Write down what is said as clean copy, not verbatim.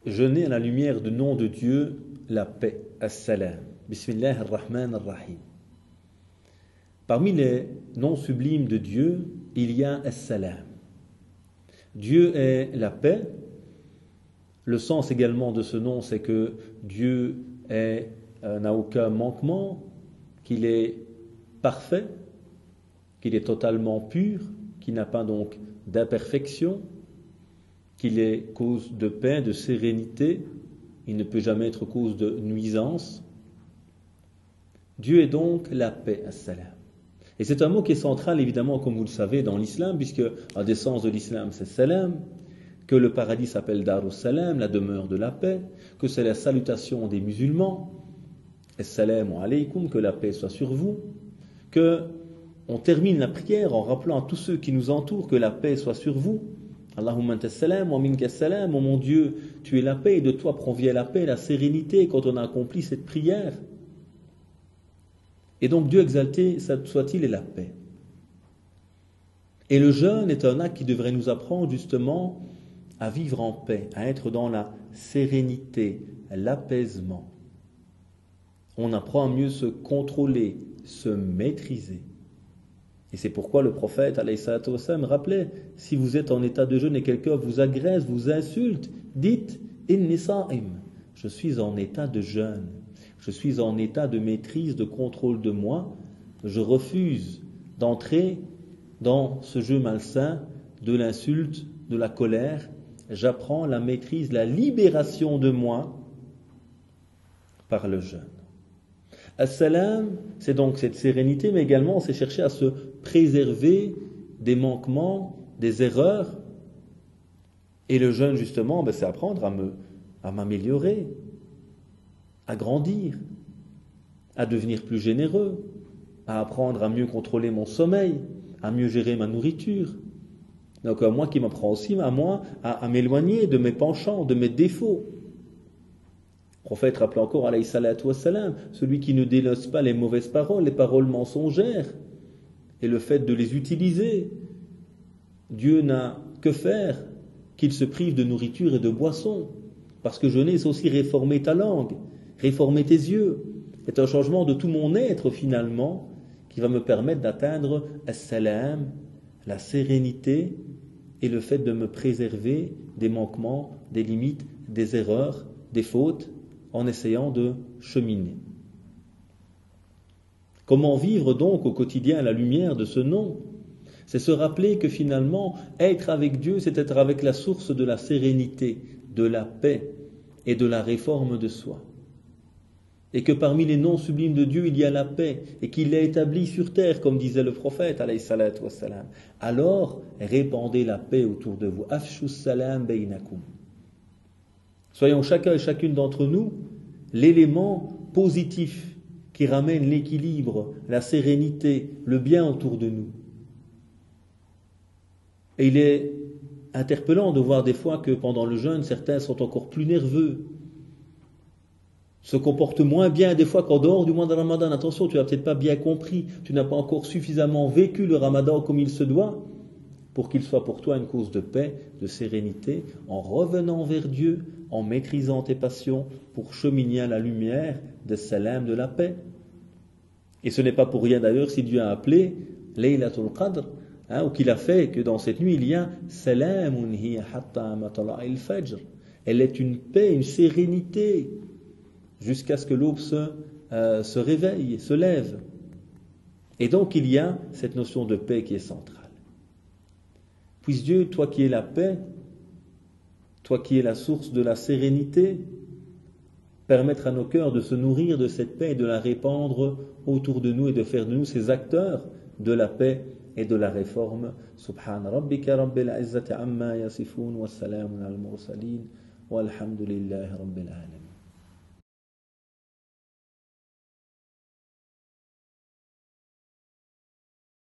jeûner à la lumière du nom de Dieu, la paix, as-salam. Bismillah ar-Rahman ar-Rahim. Parmi les noms sublimes de Dieu, il y a as-salam. Dieu est la paix. Le sens également de ce nom, c'est que Dieu n'a aucun manquement, qu'il est parfait, qu'il est totalement pur, qu'il n'a pas donc d'imperfection, qu'il est cause de paix, de sérénité, il ne peut jamais être cause de nuisance. Dieu est donc la paix, as-salam. Et c'est un mot qui est central, évidemment, comme vous le savez, dans l'islam, puisque la naissance de l'islam, c'est salam, que le paradis s'appelle Darus Salam, la demeure de la paix, que c'est la salutation des musulmans, Assalamu alaykum, que la paix soit sur vous, que on termine la prière en rappelant à tous ceux qui nous entourent que la paix soit sur vous. Allahumma anta salam wa minka salam, oh mon Dieu, tu es la paix et de toi provient la paix, la sérénité quand on a accompli cette prière. Et donc Dieu exalté soit-il est la paix. Et le jeûne est un acte qui devrait nous apprendre justement à vivre en paix, à être dans la sérénité, l'apaisement. On apprend à mieux se contrôler, se maîtriser. Et c'est pourquoi le prophète alayhi salatu wassalam rappelait, si vous êtes en état de jeûne et quelqu'un vous agresse, vous insulte, dites inni sa'im, je suis en état de jeûne, je suis en état de maîtrise, de contrôle de moi, je refuse d'entrer dans ce jeu malsain de l'insulte, de la colère, j'apprends la maîtrise, la libération de moi par le jeûne. As-salam, c'est donc cette sérénité, mais également c'est chercher à se préserver des manquements, des erreurs. Et le jeûne, justement, c'est apprendre à m'améliorer, à grandir, à devenir plus généreux, à apprendre à mieux contrôler mon sommeil, à mieux gérer ma nourriture. Donc moi qui m'apprend aussi à m'éloigner de mes penchants, de mes défauts. Le prophète rappelait encore, alayhi salatu wassalam, celui qui ne délaisse pas les mauvaises paroles, les paroles mensongères, et le fait de les utiliser. Dieu n'a que faire qu'il se prive de nourriture et de boisson. Parce que jeûner, c'est aussi réformer ta langue, réformer tes yeux. C'est un changement de tout mon être, finalement, qui va me permettre d'atteindre as-salam, la sérénité, et le fait de me préserver des manquements, des limites, des erreurs, des fautes, en essayant de cheminer. Comment vivre donc au quotidien à la lumière de ce nom? C'est se rappeler que finalement, être avec Dieu, c'est être avec la source de la sérénité, de la paix et de la réforme de soi. Et que parmi les noms sublimes de Dieu, il y a la paix, et qu'il l'a établi sur terre, comme disait le prophète, alayhi salatu wassalam. Alors, répandez la paix autour de vous. Afshu salam bainakum. Soyons chacun et chacune d'entre nous l'élément positif qui ramène l'équilibre, la sérénité, le bien autour de nous. Et il est interpellant de voir des fois que pendant le jeûne, certains sont encore plus nerveux, se comportent moins bien des fois qu'en dehors du mois de Ramadan. Attention, tu n'as peut-être pas bien compris, tu n'as pas encore suffisamment vécu le Ramadan comme il se doit, pour qu'il soit pour toi une cause de paix, de sérénité, en revenant vers Dieu, en maîtrisant tes passions, pour cheminer à la lumière de salam, de la paix. Et ce n'est pas pour rien d'ailleurs si Dieu a appelé Laylatul Qadr, ou qu'il a fait que dans cette nuit il y a Salamun hiya hatta matla'il fajr. Elle est une paix, une sérénité, jusqu'à ce que l'aube se réveille, se lève. Et donc il y a cette notion de paix qui est centrale. Puisse Dieu, toi qui es la paix, toi qui es la source de la sérénité, permettre à nos cœurs de se nourrir de cette paix et de la répandre autour de nous et de faire de nous ces acteurs de la paix et de la réforme. Subhana rabbika rabbil izzati amma yasifun wa salamun al mursalin walhamdulillahi rabbil alamin.